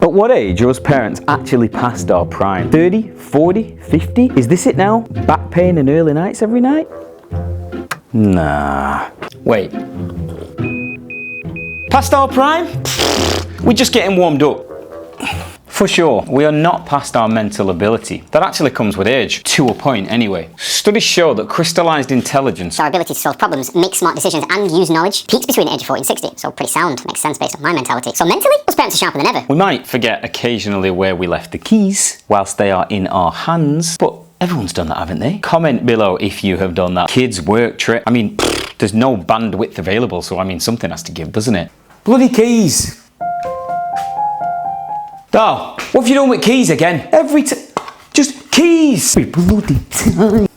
At what age are us parents actually past our prime? 30, 40, 50? Is this it now? Back pain and early nights every night? Nah. Wait. Past our prime? We're just getting warmed up. For sure, we are not past our mental ability. That actually comes with age, to a point anyway. Studies show that crystallized intelligence, our ability to solve problems, make smart decisions and use knowledge, peaks between the age of 40 and 60. So pretty sound, makes sense based on my mentality. So mentally, us parents are sharper than ever. We might forget occasionally where we left the keys whilst they are in our hands, but everyone's done that, haven't they? Comment below if you have done that. Kids, work trip, there's no bandwidth available, so something has to give, doesn't it? Bloody keys! Oh, what have you done with keys again? Just keys! Every bloody time.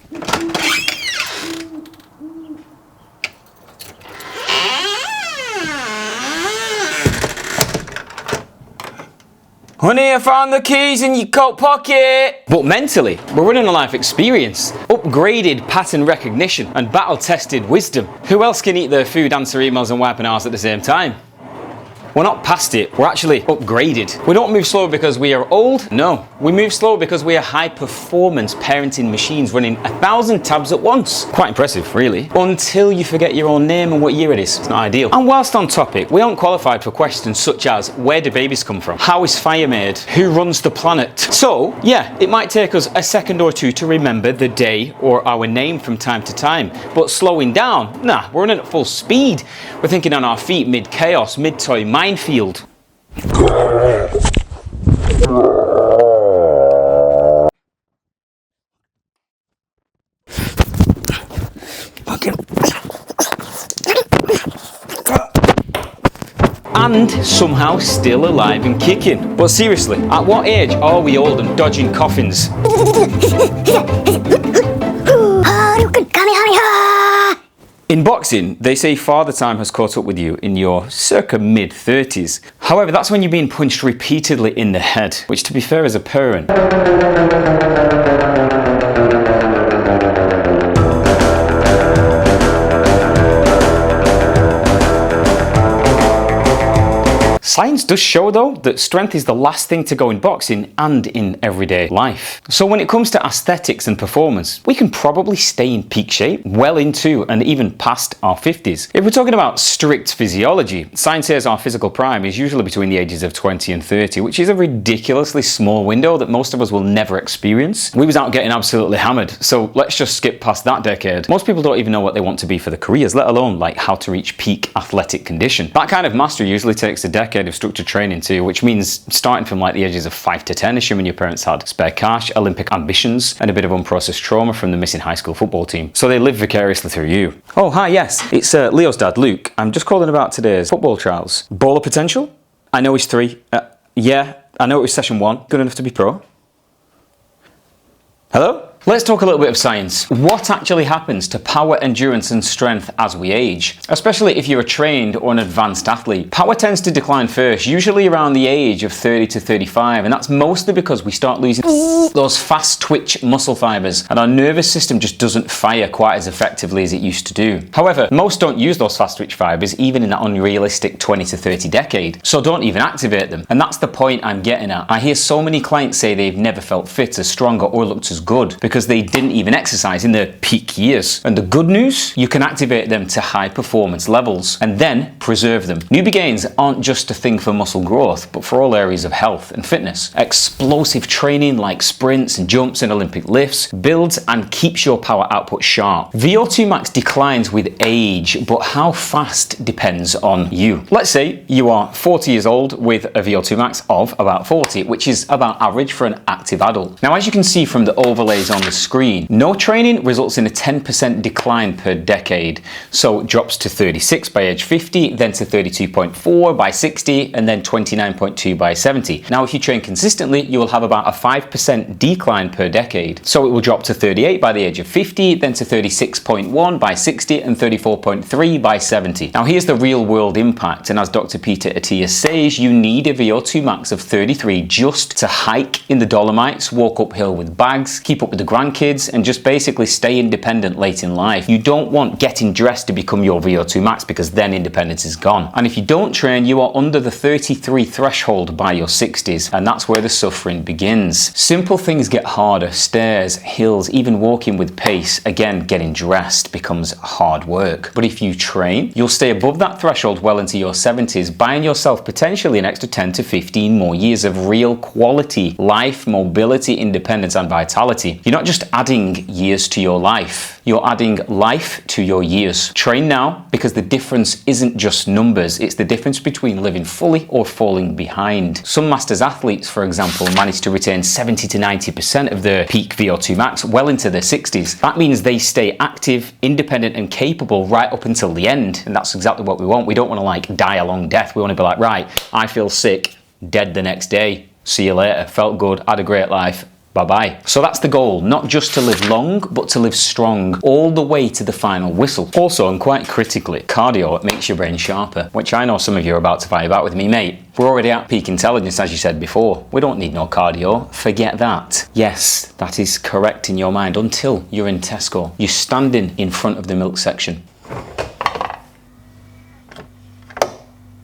Honey, I found the keys in your coat pocket! But mentally, we're running a life experience, upgraded pattern recognition, and battle-tested wisdom. Who else can eat their food, answer emails, and wipe an arse at the same time? We're not past it, we're actually upgraded. We don't move slow because we are old, no. We move slow because we are high-performance parenting machines running 1,000 tabs at once. Quite impressive, really. Until you forget your own name and what year it is. It's not ideal. And whilst on topic, we aren't qualified for questions such as, where do babies come from? How is fire made? Who runs the planet? So, yeah, it might take us a second or two to remember the day or our name from time to time. But slowing down, nah, we're running at full speed. We're thinking on our feet mid-chaos, mid-toy minefield. And somehow still alive and kicking. But seriously, at what age are we old and dodging coffins? In boxing, they say father time has caught up with you in your circa mid-30s. However, that's when you're being punched repeatedly in the head, which to be fair as a parent, science does show, though, that strength is the last thing to go in boxing and in everyday life. So when it comes to aesthetics and performance, we can probably stay in peak shape well into and even past our 50s. If we're talking about strict physiology, science says our physical prime is usually between the ages of 20 and 30, which is a ridiculously small window that most of us will never experience. We was out getting absolutely hammered, so let's just skip past that decade. Most people don't even know what they want to be for their careers, let alone like how to reach peak athletic condition. That kind of mastery usually takes a decade of structured training too, which means starting from like the ages of 5 to 10, assuming your parents had spare cash, Olympic ambitions, and a bit of unprocessed trauma from the missing high school football team. So they live vicariously through you. Oh, hi, yes. It's Leo's dad, Luke. I'm just calling about today's football trials. Baller potential? I know he's 3. Yeah, I know it was session 1. Good enough to be pro? Hello? Let's talk a little bit of science. What actually happens to power, endurance, and strength as we age? Especially if you're a trained or an advanced athlete. Power tends to decline first, usually around the age of 30 to 35, and that's mostly because we start losing those fast twitch muscle fibers, and our nervous system just doesn't fire quite as effectively as it used to do. However, most don't use those fast twitch fibers even in that unrealistic 20 to 30 decade, so don't even activate them. And that's the point I'm getting at. I hear so many clients say they've never felt fitter, stronger, or looked as good because they didn't even exercise in their peak years. And the good news, you can activate them to high performance levels and then preserve them. Newbie gains aren't just a thing for muscle growth, but for all areas of health and fitness. Explosive training like sprints and jumps and Olympic lifts builds and keeps your power output sharp. VO2 max declines with age, but how fast depends on you. Let's say you are 40 years old with a VO2 max of about 40, which is about average for an active adult. Now, as you can see from the overlays on the screen, no training results in a 10% decline per decade. So it drops to 36 by age 50, then to 32.4 by 60, and then 29.2 by 70. Now, if you train consistently, you will have about a 5% decline per decade. So it will drop to 38 by the age of 50, then to 36.1 by 60, and 34.3 by 70. Now, here's the real world impact. And as Dr. Peter Attia says, you need a VO2 max of 33 just to hike in the Dolomites, walk uphill with bags, keep up with the grandkids, and just basically stay independent late in life. You don't want getting dressed to become your VO2 max, because then independence is gone. And if you don't train, you are under the 33 threshold by your 60s, and that's where the suffering begins. Simple things get harder: stairs, hills, even walking with pace. Again, getting dressed becomes hard work. But if you train, you'll stay above that threshold well into your 70s, buying yourself potentially an extra 10 to 15 more years of real quality life, mobility, independence, and vitality. You're not just adding years to your life, you're adding life to your years. Train now, because the difference isn't just numbers, it's the difference between living fully or falling behind. Some Masters athletes, for example, manage to retain 70 to 90% of their peak VO2 max well into their 60s. That means they stay active, independent, and capable right up until the end. And that's exactly what we want. We don't want to like die a long death. We want to be like, right, I feel sick, dead the next day. See you later. Felt good, had a great life. Bye-bye. So that's the goal, not just to live long, but to live strong, all the way to the final whistle. Also, and quite critically, cardio, it makes your brain sharper, which I know some of you are about to fight about with me, mate. We're already at peak intelligence, as you said before. We don't need no cardio. Forget that. Yes, that is correct in your mind until you're in Tesco. You're standing in front of the milk section,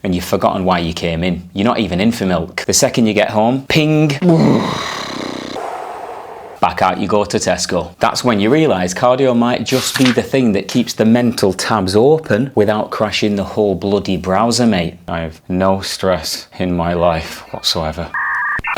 and you've forgotten why you came in. You're not even in for milk. The second you get home, ping. Back out you go to Tesco. That's when you realise cardio might just be the thing that keeps the mental tabs open without crashing the whole bloody browser, mate. I have no stress in my life whatsoever.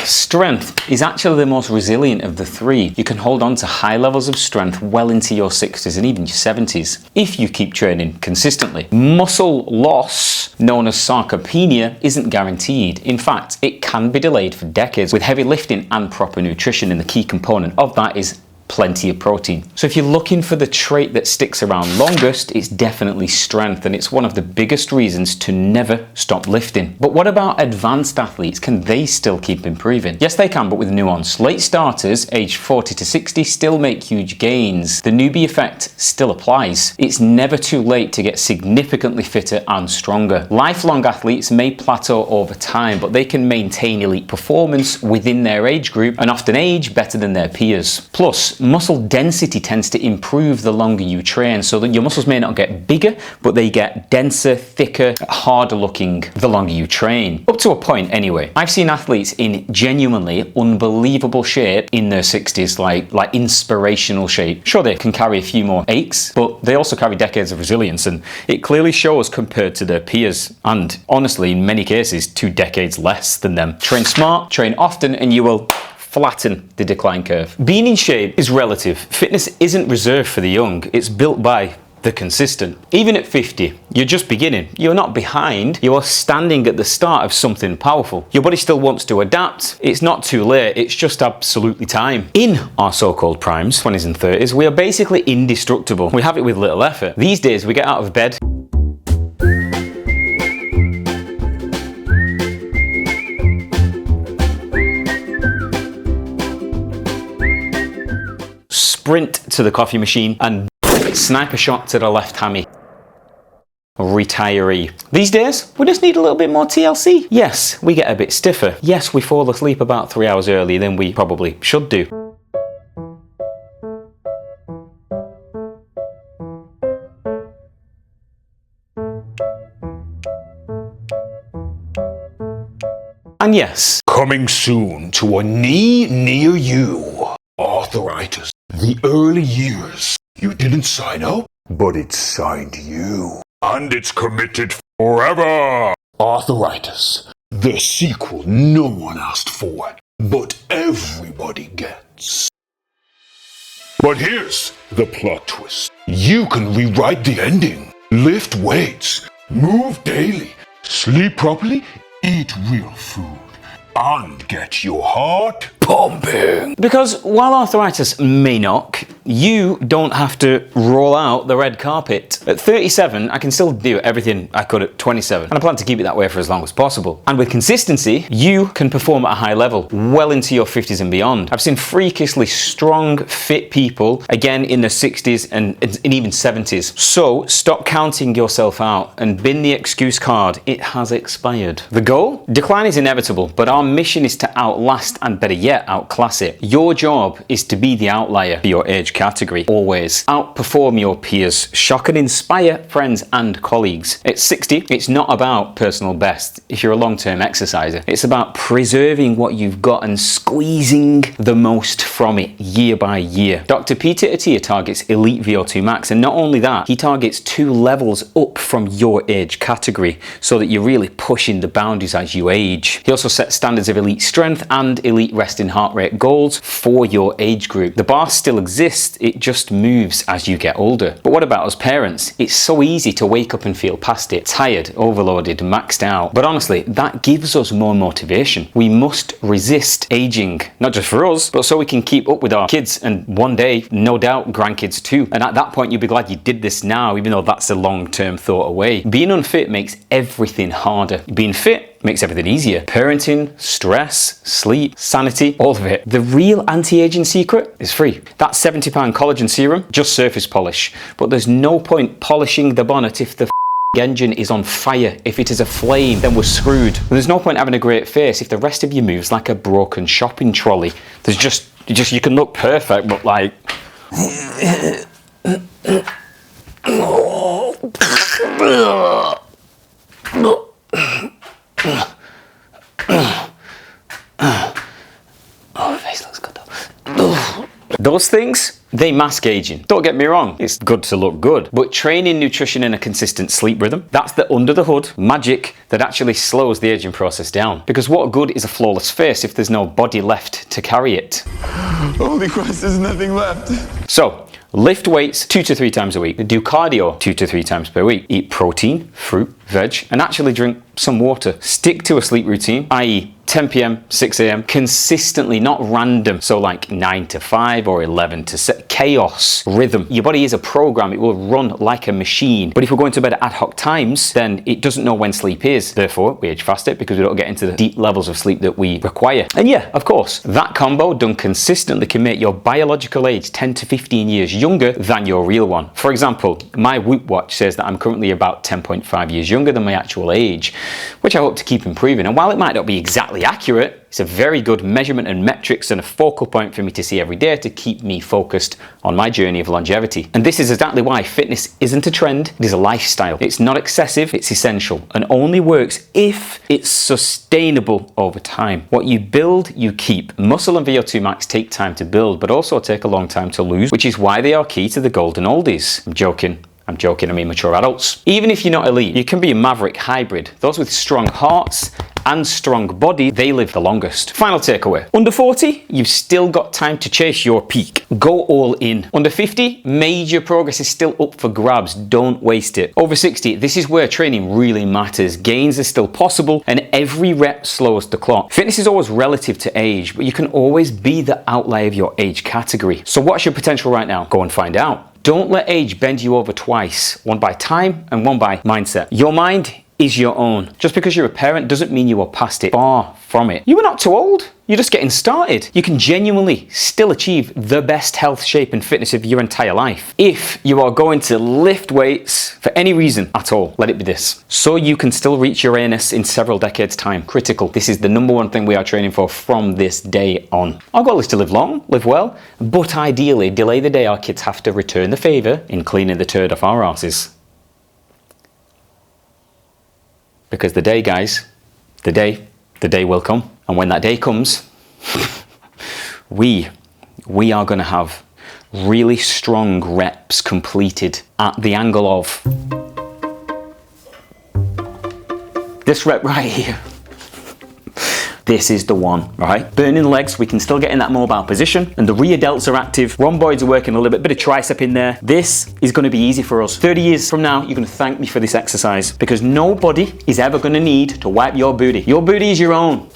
Strength is actually the most resilient of the three. You can hold on to high levels of strength well into your 60s and even your 70s if you keep training consistently. Muscle loss, known as sarcopenia, isn't guaranteed. In fact, it can be delayed for decades with heavy lifting and proper nutrition, and the key component of that is plenty of protein. So if you're looking for the trait that sticks around longest, it's definitely strength, and it's one of the biggest reasons to never stop lifting. But what about advanced athletes? Can they still keep improving? Yes, they can, but with nuance. Late starters, aged 40 to 60, still make huge gains. The newbie effect still applies. It's never too late to get significantly fitter and stronger. Lifelong athletes may plateau over time, but they can maintain elite performance within their age group and often age better than their peers. Plus, muscle density tends to improve the longer you train, so that your muscles may not get bigger, but they get denser, thicker, harder looking the longer you train. Up to a point anyway. I've seen athletes in genuinely unbelievable shape in their 60s, like inspirational shape. Sure, they can carry a few more aches, but they also carry decades of resilience, and it clearly shows compared to their peers, and honestly, in many cases, 2 decades less than them. Train smart, train often, and you will flatten the decline curve. Being in shape is relative. Fitness isn't reserved for the young, it's built by the consistent. Even at 50, you're just beginning. You're not behind, you are standing at the start of something powerful. Your body still wants to adapt. It's not too late, it's just absolutely time. In our so-called primes, 20s and 30s, we are basically indestructible. We have it with little effort. These days, we get out of bed, sprint to the coffee machine, and sniper shot to the left hammy. Retiree. These days, we just need a little bit more TLC. Yes, we get a bit stiffer. Yes, we fall asleep about 3 hours earlier than we probably should do. And yes, coming soon to a knee near you. Arthritis. The early years. You didn't sign up, but it signed you. And it's committed forever. Arthritis. The sequel no one asked for, but everybody gets. But here's the plot twist. You can rewrite the ending. Lift weights. Move daily. Sleep properly. Eat real food. And get your heart pumping. because while arthritis may knock, you don't have to roll out the red carpet. At 37, I can still do everything I could at 27, and I plan to keep it that way for as long as possible. And with consistency, you can perform at a high level, well into your 50s and beyond. I've seen freakishly strong, fit people, again in their 60s and even 70s. So stop counting yourself out and bin the excuse card. It has expired. The goal? Decline is inevitable, but our mission is to outlast and better yet, outclass it. Your job is to be the outlier for your age category. Always outperform your peers, shock and inspire friends and colleagues. At 60, it's not about personal best if you're a long-term exerciser. It's about preserving what you've got and squeezing the most from it year by year. Dr. Peter Attia targets elite VO2 max, and not only that, he targets 2 levels up from your age category so that you're really pushing the boundaries as you age. He also sets standards of elite strength and elite resting heart rate goals for your age group. The bar still exists, it just moves as you get older. But what about us parents? It's so easy to wake up and feel past it, tired, overloaded, maxed out. But honestly, that gives us more motivation. We must resist aging, not just for us, but so we can keep up with our kids and one day, no doubt, grandkids too. And at that point, you'll be glad you did this now, even though that's a long-term thought away. Being unfit makes everything harder. Being fit makes everything easier. Parenting, stress, sleep, sanity, all of it. The real anti-aging secret is free. That £70 collagen serum, just surface polish. But there's no point polishing the bonnet if the engine is on fire. If it is a flame, then we're screwed. And there's no point having a great face if the rest of you moves like a broken shopping trolley. There's just you can look perfect, but like... Oh, face looks good though. Those things, they mask aging. Don't get me wrong, it's good to look good, but training, nutrition and a consistent sleep rhythm, that's the under the hood magic that actually slows the aging process down. Because what good is a flawless face if there's no body left to carry it? Holy Christ, there's nothing left. So, lift weights 2 to 3 times a week. Do cardio 2 to 3 times per week. Eat protein, fruit, veg, and actually drink some water. Stick to a sleep routine, i.e. 10 p.m, 6 a.m, consistently, not random. So like 9 to 5 or 11 to 6. Chaos, rhythm. Your body is a program, it will run like a machine. But if we're going to bed at ad hoc times, then it doesn't know when sleep is. Therefore, we age faster because we don't get into the deep levels of sleep that we require. And yeah, of course, that combo done consistently can make your biological age 10 to 15 years younger than your real one. For example, my Whoop watch says that I'm currently about 10.5 years younger than my actual age, which I hope to keep improving. And while it might not be exactly accurate, it's a very good measurement and metrics and a focal point for me to see every day to keep me focused on my journey of longevity. And this is exactly why fitness isn't a trend, it is a lifestyle. It's not excessive, it's essential, and only works if it's sustainable over time. What you build, you keep. Muscle and VO2 max take time to build, but also take a long time to lose, which is why they are key to the golden oldies. I'm joking, I mean mature adults. Even if you're not elite, you can be a maverick hybrid. Those with strong hearts and strong body, they live the longest. Final takeaway. Under 40, you've still got time to chase your peak. Go all in. Under 50, major progress is still up for grabs. Don't waste it. Over 60, this is where training really matters. Gains are still possible and every rep slows the clock. Fitness is always relative to age, but you can always be the outlier of your age category. So what's your potential right now? Go and find out. Don't let age bend you over twice, one by time and one by mindset. Your mind is your own. Just because you're a parent doesn't mean you are past it. Far from it. You are not too old. You're just getting started. You can genuinely still achieve the best health, shape and fitness of your entire life. If you are going to lift weights for any reason at all, let it be this. So you can still reach your ANS in several decades time. Critical. This is the #1 thing we are training for from this day on. Our goal is to live long, live well, but ideally delay the day our kids have to return the favour in cleaning the turd off our asses. Because the day, guys, the day will come. And when that day comes, we are going to have really strong reps completed at the angle of this rep right here. This is the one, right? Burning legs, we can still get in that mobile position, and the rear delts are active. Rhomboids are working a little bit of tricep in there. This is going to be easy for us. 30 years from now, you're going to thank me for this exercise, because nobody is ever going to need to wipe your booty. Your booty is your own.